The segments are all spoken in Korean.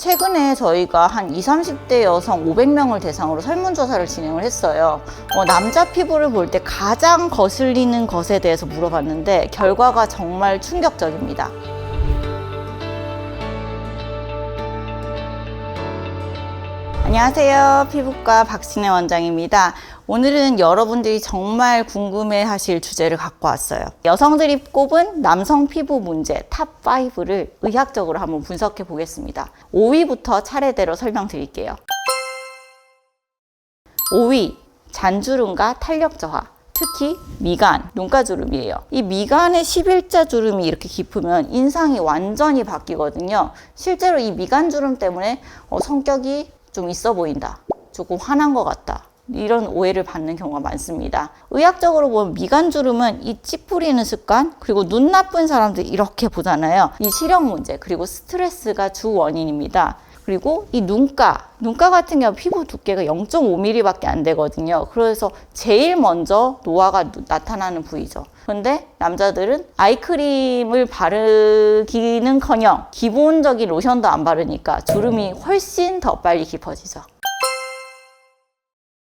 최근에 저희가 한 20, 30대 여성 500명을 대상으로 설문조사를 진행을 했어요. 남자 피부를 볼 때 가장 거슬리는 것에 대해서 물어봤는데 결과가 정말 충격적입니다. 안녕하세요. 피부과 박신혜 원장입니다. 오늘은 여러분들이 정말 궁금해하실 주제를 갖고 왔어요. 여성들이 꼽은 남성 피부 문제 탑 5를 의학적으로 한번 분석해 보겠습니다. 5위부터 차례대로 설명드릴게요. 5위, 잔주름과 탄력 저하. 특히 미간, 눈가주름이에요. 이 미간에 11자 주름이 이렇게 깊으면 인상이 완전히 바뀌거든요. 실제로 이 미간주름 때문에 성격이 좀 있어 보인다, 조금 화난 것 같다, 이런 오해를 받는 경우가 많습니다. 의학적으로 보면 미간주름은 이 찌푸리는 습관, 그리고 눈 나쁜 사람들 이렇게 보잖아요. 이 시력 문제, 그리고 스트레스가 주 원인입니다. 그리고 이 눈가 같은 경우 피부 두께가 0.5mm 밖에 안 되거든요. 그래서 제일 먼저 노화가 나타나는 부위죠. 그런데 남자들은 아이크림을 바르기는커녕 기본적인 로션도 안 바르니까 주름이 훨씬 더 빨리 깊어지죠.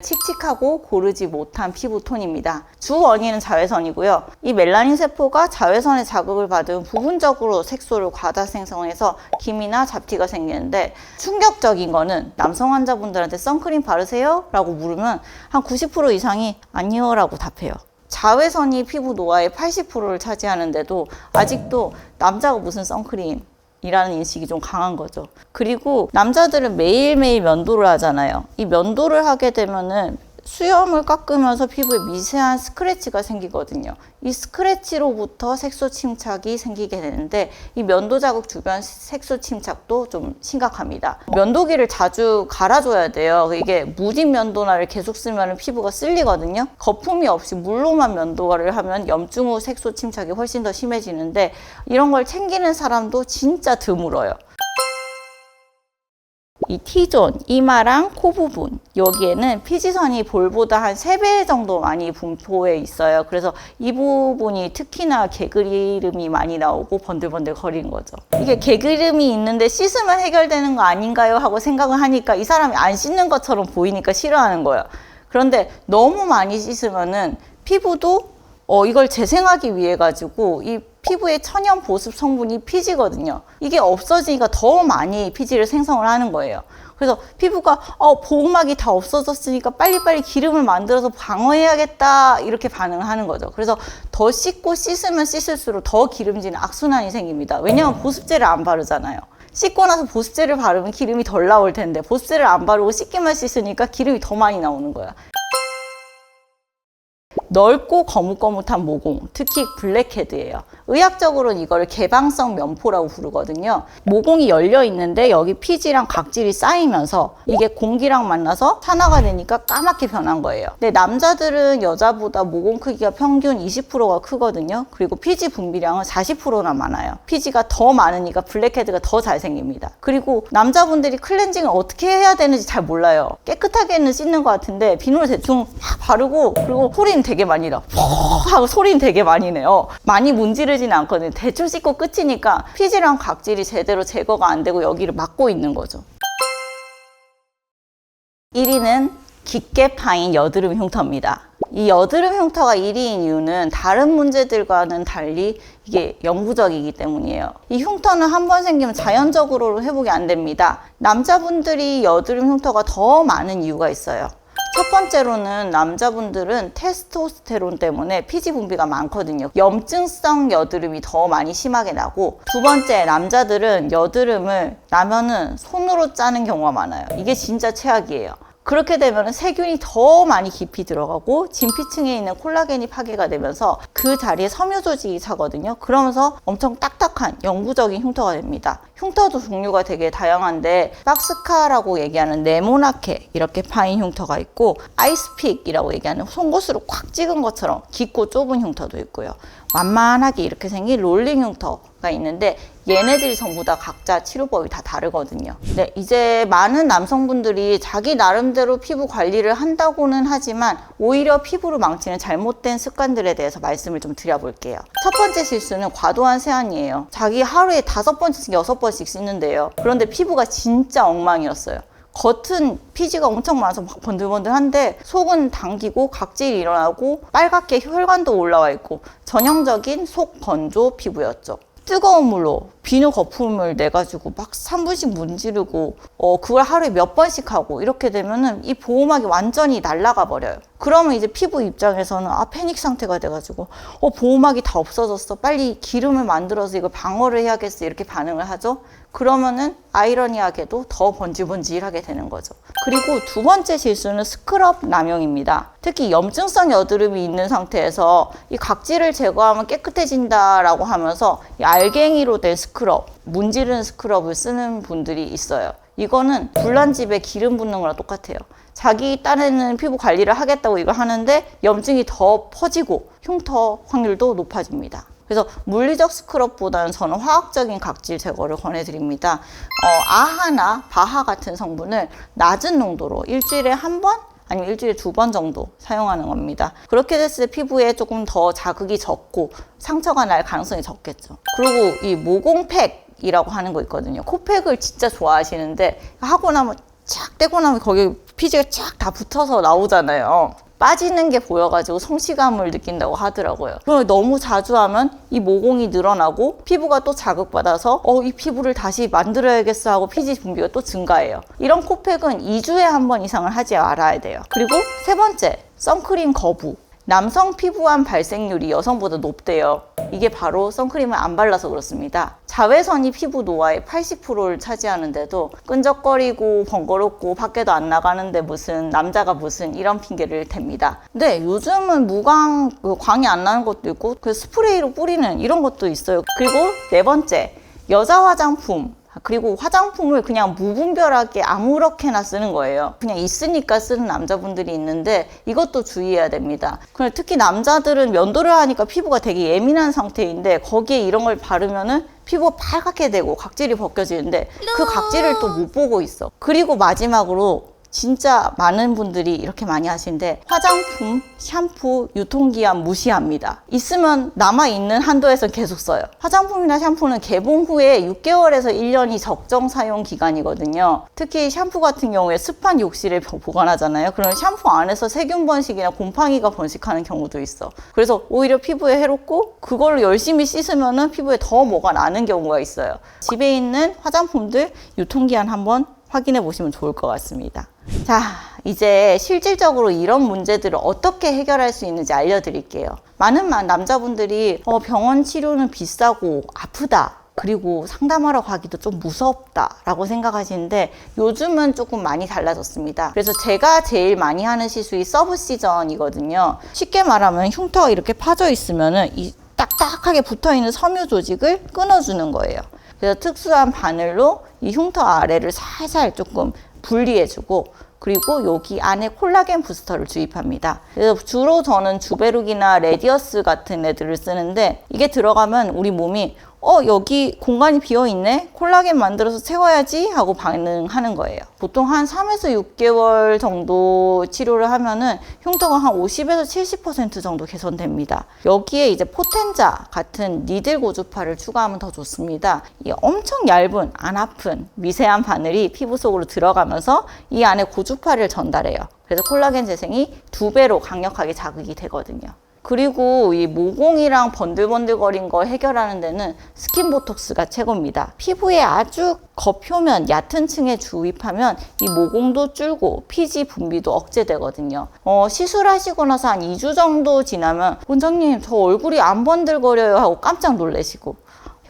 칙칙하고 고르지 못한 피부톤입니다. 주 원인은 자외선이고요. 이 멜라닌 세포가 자외선의 자극을 받으면 부분적으로 색소를 과다 생성해서 기미나 잡티가 생기는데, 충격적인 거는 남성 환자분들한테 선크림 바르세요? 라고 물으면 한 90% 이상이 아니요 라고 답해요. 자외선이 피부 노화의 80%를 차지하는데도 아직도 남자가 무슨 선크림 이라는 인식이 좀 강한 거죠. 그리고 남자들은 매일매일 면도를 하잖아요. 이 면도를 하게 되면은 수염을 깎으면서 피부에 미세한 스크래치가 생기거든요. 이 스크래치로부터 색소 침착이 생기게 되는데, 이 면도 자국 주변 색소 침착도 좀 심각합니다. 면도기를 자주 갈아줘야 돼요. 이게 무딘 면도날을 계속 쓰면 피부가 쓸리거든요. 거품이 없이 물로만 면도를 하면 염증 후 색소 침착이 훨씬 더 심해지는데, 이런 걸 챙기는 사람도 진짜 드물어요. 이 T존, 이마랑 코 부분, 여기에는 피지선이 볼보다 한 3배 정도 많이 분포해 있어요. 그래서 이 부분이 특히나 개그름이 많이 나오고 번들번들 거리는 거죠. 이게 개그름이 있는데 씻으면 해결되는 거 아닌가요? 하고 생각을 하니까 이 사람이 안 씻는 것처럼 보이니까 싫어하는 거예요. 그런데 너무 많이 씻으면은 피부도 이걸 재생하기 위해 가지고 이 피부의 천연 보습 성분이 피지거든요. 이게 없어지니까 더 많이 피지를 생성을 하는 거예요. 그래서 피부가 보호막이 다 없어졌으니까 빨리빨리 기름을 만들어서 방어해야겠다, 이렇게 반응을 하는 거죠. 그래서 더 씻고 씻으면 씻을수록 더 기름지는 악순환이 생깁니다. 왜냐하면 보습제를 안 바르잖아요. 씻고 나서 보습제를 바르면 기름이 덜 나올 텐데, 보습제를 안 바르고 씻기만 씻으니까 기름이 더 많이 나오는 거야. 넓고 거뭇거뭇한 모공, 특히 블랙헤드예요. 의학적으로는 이걸 개방성 면포라고 부르거든요. 모공이 열려 있는데 여기 피지랑 각질이 쌓이면서 이게 공기랑 만나서 산화가 되니까 까맣게 변한 거예요. 근데 남자들은 여자보다 모공 크기가 평균 20%가 크거든요. 그리고 피지 분비량은 40%나 많아요. 피지가 더 많으니까 블랙헤드가 더 잘 생깁니다. 그리고 남자분들이 클렌징을 어떻게 해야 되는지 잘 몰라요. 깨끗하게는 씻는 것 같은데 비누를 대충 바르고, 그리고 소리는 되게 많이 나. 퍽 하고 소리는 되게 많이 내요. 많이 문지르지는 않거든요. 대충 씻고 끝이니까 피지랑 각질이 제대로 제거가 안 되고 여기를 막고 있는 거죠. 1위는 깊게 파인 여드름 흉터입니다. 이 여드름 흉터가 1위인 이유는 다른 문제들과는 달리 이게 영구적이기 때문이에요. 이 흉터는 한 번 생기면 자연적으로 회복이 안 됩니다. 남자분들이 여드름 흉터가 더 많은 이유가 있어요. 첫 번째로는 남자분들은 테스토스테론 때문에 피지 분비가 많거든요. 염증성 여드름이 더 많이 심하게 나고, 두 번째, 남자들은 여드름을 나면은 손으로 짜는 경우가 많아요. 이게 진짜 최악이에요. 그렇게 되면 세균이 더 많이 깊이 들어가고 진피층에 있는 콜라겐이 파괴가 되면서 그 자리에 섬유 조직이 차거든요. 그러면서 엄청 딱딱한 영구적인 흉터가 됩니다. 흉터도 종류가 되게 다양한데, 박스카라고 얘기하는 네모나게 이렇게 파인 흉터가 있고, 아이스픽이라고 얘기하는 송곳으로 꽉 찍은 것처럼 깊고 좁은 흉터도 있고요. 완만하게 이렇게 생긴 롤링 흉터가 있는데, 얘네들이 전부 다 각자 치료법이 다 다르거든요. 네, 이제 많은 남성분들이 자기 나름대로 피부 관리를 한다고는 하지만 오히려 피부를 망치는 잘못된 습관들에 대해서 말씀을 좀 드려볼게요. 첫 번째 실수는 과도한 세안이에요. 자기 하루에 5번씩 6번씩 씻는데요. 그런데 피부가 진짜 엉망이었어요. 겉은 피지가 엄청 많아서 막 번들번들한데 속은 당기고 각질이 일어나고 빨갛게 혈관도 올라와 있고 전형적인 속 건조 피부였죠. 뜨거운 물로 비누 거품을 내가지고 막 3분씩 문지르고 그걸 하루에 몇 번씩 하고 이렇게 되면은 이 보호막이 완전히 날아가 버려요. 그러면 이제 피부 입장에서는 패닉 상태가 돼가지고 보호막이 다 없어졌어, 빨리 기름을 만들어서 이걸 방어를 해야겠어, 이렇게 반응을 하죠. 그러면은 아이러니하게도 더 번질번질하게 되는 거죠. 그리고 두 번째 실수는 스크럽 남용입니다. 특히 염증성 여드름이 있는 상태에서 이 각질을 제거하면 깨끗해진다라고 하면서 이 알갱이로 된 스크럽, 문지르는 스크럽을 쓰는 분들이 있어요. 이거는 불난집에 기름 붓는 거랑 똑같아요. 자기 딴에는 피부 관리를 하겠다고 이걸 하는데 염증이 더 퍼지고 흉터 확률도 높아집니다. 그래서 물리적 스크럽보다는 저는 화학적인 각질 제거를 권해드립니다. 아하나 바하 같은 성분을 낮은 농도로 일주일에 한 번? 아니면 일주일에 2번 정도 사용하는 겁니다. 그렇게 됐을 때 피부에 조금 더 자극이 적고 상처가 날 가능성이 적겠죠. 그리고 이 모공팩이라고 하는 거 있거든요. 코팩을 진짜 좋아하시는데 하고 나면 쫙 떼고 나면 거기 피지가 쫙 다 붙어서 나오잖아요. 빠지는 게 보여가지고 성취감을 느낀다고 하더라고요. 그걸 너무 자주 하면 이 모공이 늘어나고 피부가 또 자극받아서 이 피부를 다시 만들어야겠어 하고 피지 분비가 또 증가해요. 이런 코팩은 2주에 한 번 이상을 하지 말아야 돼요. 그리고 세 번째, 선크림 거부. 남성 피부암 발생률이 여성보다 높대요. 이게 바로 선크림을 안 발라서 그렇습니다. 자외선이 피부 노화의 80%를 차지하는데도 끈적거리고 번거롭고 밖에도 안 나가는데 무슨 남자가 무슨 이런 핑계를 댑니다. 근데 요즘은 무광, 광이 안 나는 것도 있고 그 스프레이로 뿌리는 이런 것도 있어요. 그리고 네 번째, 여자 화장품. 그리고 화장품을 그냥 무분별하게 아무렇게나 쓰는 거예요. 그냥 있으니까 쓰는 남자분들이 있는데 이것도 주의해야 됩니다. 특히 남자들은 면도를 하니까 피부가 되게 예민한 상태인데 거기에 이런 걸 바르면은 피부가 빨갛게 되고 각질이 벗겨지는데 그 각질을 또 못 보고 있어. 그리고 마지막으로 진짜 많은 분들이 이렇게 많이 하시는데 화장품, 샴푸, 유통기한 무시합니다. 있으면 남아있는 한도에서 계속 써요. 화장품이나 샴푸는 개봉 후에 6개월에서 1년이 적정 사용 기간이거든요. 특히 샴푸 같은 경우에 습한 욕실에 보관하잖아요. 그러면 샴푸 안에서 세균 번식이나 곰팡이가 번식하는 경우도 있어. 그래서 오히려 피부에 해롭고 그걸로 열심히 씻으면 피부에 더 뭐가 나는 경우가 있어요. 집에 있는 화장품들 유통기한 한번 확인해 보시면 좋을 것 같습니다. 자, 이제 실질적으로 이런 문제들을 어떻게 해결할 수 있는지 알려드릴게요. 많은 남자분들이 병원 치료는 비싸고 아프다, 그리고 상담하러 가기도 좀 무섭다 라고 생각하시는데 요즘은 조금 많이 달라졌습니다. 그래서 제가 제일 많이 하는 시술이 서브시전이거든요. 쉽게 말하면 흉터가 이렇게 파져 있으면 이 딱딱하게 붙어있는 섬유 조직을 끊어주는 거예요. 그래서 특수한 바늘로 이 흉터 아래를 살살 조금 분리해주고 그리고 여기 안에 콜라겐 부스터를 주입합니다. 그래서 주로 저는 주베룩이나 레디어스 같은 애들을 쓰는데 이게 들어가면 우리 몸이 여기 공간이 비어있네? 콜라겐 만들어서 채워야지 하고 반응하는 거예요. 보통 한 3에서 6개월 정도 치료를 하면은 흉터가 한 50에서 70% 정도 개선됩니다. 여기에 이제 포텐자 같은 니들 고주파를 추가하면 더 좋습니다. 이 엄청 얇은, 안 아픈 미세한 바늘이 피부 속으로 들어가면서 이 안에 고주파를 전달해요. 그래서 콜라겐 재생이 2배로 강력하게 자극이 되거든요. 그리고 이 모공이랑 번들번들거린 걸 해결하는 데는 스킨보톡스가 최고입니다. 피부의 아주 겉표면 얕은 층에 주입하면 이 모공도 줄고 피지 분비도 억제되거든요. 시술하시고 나서 한 2주 정도 지나면 원장님 저 얼굴이 안 번들거려요 하고 깜짝 놀라시고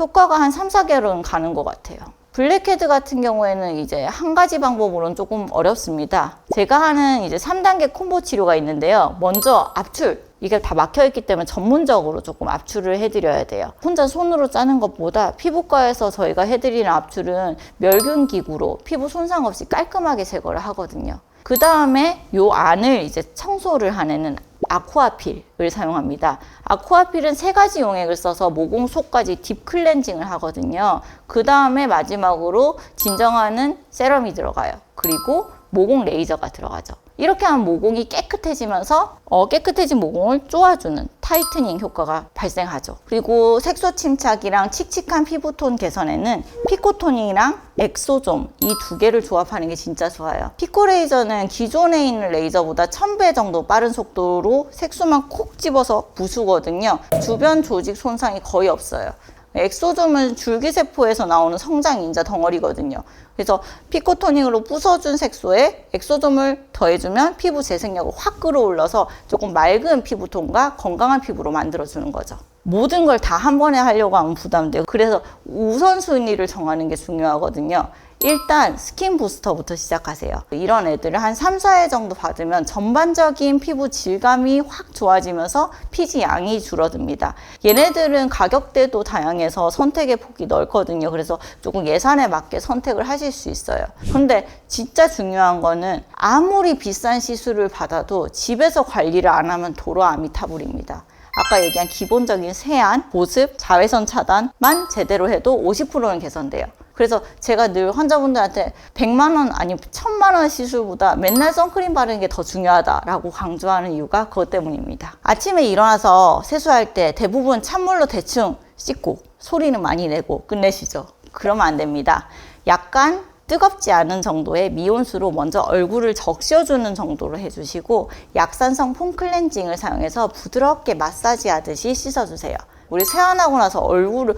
효과가 한 3, 4개월은 가는 것 같아요. 블랙헤드 같은 경우에는 이제 한 가지 방법으로는 조금 어렵습니다. 제가 하는 이제 3단계 콤보 치료가 있는데요. 먼저 압출. 이게 다 막혀있기 때문에 전문적으로 조금 압출을 해드려야 돼요. 혼자 손으로 짜는 것보다 피부과에서 저희가 해드리는 압출은 멸균 기구로 피부 손상 없이 깔끔하게 제거를 하거든요. 그 다음에 요 안을 이제 청소를 하는 아쿠아필을 사용합니다. 아쿠아필은 3가지 용액을 써서 모공 속까지 딥 클렌징을 하거든요. 그 다음에 마지막으로 진정하는 세럼이 들어가요. 그리고 모공 레이저가 들어가죠. 이렇게 하면 모공이 깨끗해지면서 깨끗해진 모공을 쪼아주는 타이트닝 효과가 발생하죠. 그리고 색소 침착이랑 칙칙한 피부톤 개선에는 피코토닉이랑 엑소좀 이 2개를 조합하는 게 진짜 좋아요. 피코레이저는 기존에 있는 레이저보다 1000배 정도 빠른 속도로 색소만 콕 집어서 부수거든요. 주변 조직 손상이 거의 없어요. 엑소좀은 줄기세포에서 나오는 성장인자 덩어리거든요. 그래서 피코토닉으로 부숴준 색소에 엑소좀을 더해주면 피부 재생력을 확 끌어올려서 조금 맑은 피부톤과 건강한 피부로 만들어주는 거죠. 모든 걸 다 한 번에 하려고 하면 부담돼요. 그래서 우선순위를 정하는 게 중요하거든요. 일단 스킨 부스터부터 시작하세요. 이런 애들을 한 3, 4회 정도 받으면 전반적인 피부 질감이 확 좋아지면서 피지 양이 줄어듭니다. 얘네들은 가격대도 다양해서 선택의 폭이 넓거든요. 그래서 조금 예산에 맞게 선택을 하실 수 있어요. 근데 진짜 중요한 거는 아무리 비싼 시술을 받아도 집에서 관리를 안 하면 도로 아미타불입니다. 아까 얘기한 기본적인 세안, 보습, 자외선 차단만 제대로 해도 50%는 개선돼요. 그래서 제가 늘 환자분들한테 100만 원 아니면 1000만 원 시술보다 맨날 선크림 바르는 게 더 중요하다라고 강조하는 이유가 그것 때문입니다. 아침에 일어나서 세수할 때 대부분 찬물로 대충 씻고 소리는 많이 내고 끝내시죠. 그러면 안 됩니다. 약간 뜨겁지 않은 정도의 미온수로 먼저 얼굴을 적셔주는 정도로 해주시고 약산성 폼 클렌징을 사용해서 부드럽게 마사지 하듯이 씻어주세요. 우리 세안하고 나서 얼굴을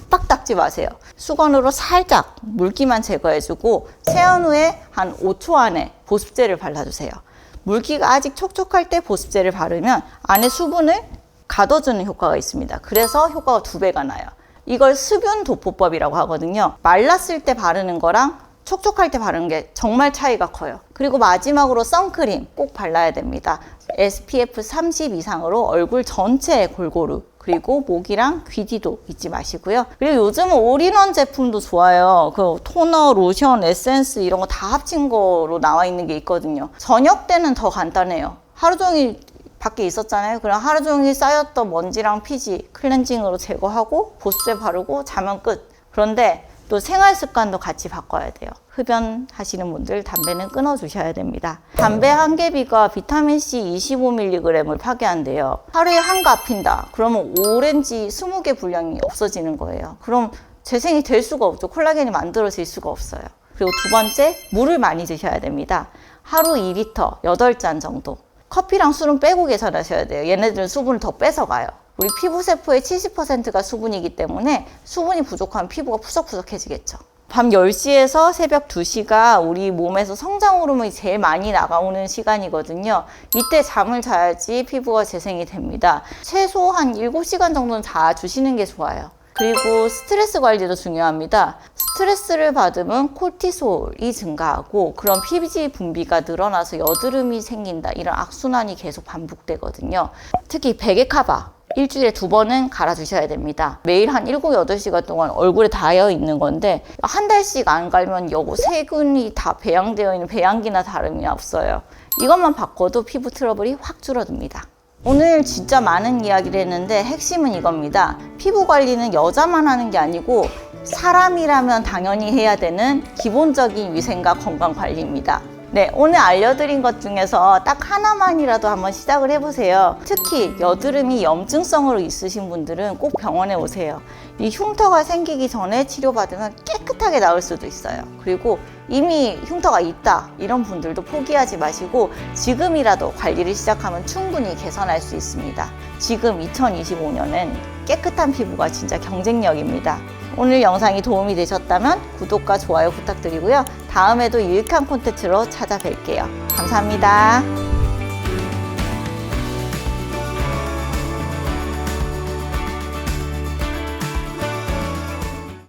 빡빡 닦지 마세요. 수건으로 살짝 물기만 제거해주고 세안 후에 한 5초 안에 보습제를 발라주세요. 물기가 아직 촉촉할 때 보습제를 바르면 안에 수분을 가둬주는 효과가 있습니다. 그래서 효과가 2배가 나요. 이걸 수분 도포법이라고 하거든요. 말랐을 때 바르는 거랑 촉촉할 때 바르는 게 정말 차이가 커요. 그리고 마지막으로 선크림 꼭 발라야 됩니다. SPF 30 이상으로 얼굴 전체에 골고루, 그리고 목이랑 귀 뒤도 잊지 마시고요. 그리고 요즘은 올인원 제품도 좋아요. 그 토너, 로션, 에센스 이런 거 다 합친 거로 나와 있는 게 있거든요. 저녁 때는 더 간단해요. 하루 종일 밖에 있었잖아요. 그럼 하루 종일 쌓였던 먼지랑 피지 클렌징으로 제거하고 보습제 바르고 자면 끝. 그런데 또 생활 습관도 같이 바꿔야 돼요. 흡연하시는 분들 담배는 끊어주셔야 됩니다. 담배 한 개비가 비타민C 25mg을 파괴한대요. 하루에 한 갑 핀다. 그러면 오렌지 20개 분량이 없어지는 거예요. 그럼 재생이 될 수가 없죠. 콜라겐이 만들어질 수가 없어요. 그리고 2번째, 물을 많이 드셔야 됩니다. 하루 2리터, 8잔 정도. 커피랑 술은 빼고 계산하셔야 돼요. 얘네들은 수분을 더 뺏어가요. 우리 피부 세포의 70%가 수분이기 때문에 수분이 부족하면 피부가 푸석푸석해지겠죠. 밤 10시에서 새벽 2시가 우리 몸에서 성장 호르몬이 제일 많이 나가오는 시간이거든요. 이때 잠을 자야지 피부가 재생이 됩니다. 최소 한 7시간 정도는 자주시는 게 좋아요. 그리고 스트레스 관리도 중요합니다. 스트레스를 받으면 콜티솔이 증가하고 그런 피지 분비가 늘어나서 여드름이 생긴다. 이런 악순환이 계속 반복되거든요. 특히 베개 카바. 일주일에 2번은 갈아주셔야 됩니다. 매일 한 7, 8시간 동안 얼굴에 닿여 있는 건데 한 달씩 안 갈면 여고 세균이 다 배양되어 있는 배양기나 다름이 없어요. 이것만 바꿔도 피부 트러블이 확 줄어듭니다. 오늘 진짜 많은 이야기를 했는데 핵심은 이겁니다. 피부 관리는 여자만 하는 게 아니고 사람이라면 당연히 해야 되는 기본적인 위생과 건강 관리입니다. 네, 오늘 알려드린 것 중에서 딱 하나만이라도 한번 시작을 해보세요. 특히 여드름이 염증성으로 있으신 분들은 꼭 병원에 오세요. 이 흉터가 생기기 전에 치료받으면 깨끗하게 나을 수도 있어요. 그리고 이미 흉터가 있다 이런 분들도 포기하지 마시고 지금이라도 관리를 시작하면 충분히 개선할 수 있습니다. 지금 2025년엔 깨끗한 피부가 진짜 경쟁력입니다. 오늘 영상이 도움이 되셨다면 구독과 좋아요 부탁드리고요. 다음에도 유익한 콘텐츠로 찾아뵐게요. 감사합니다.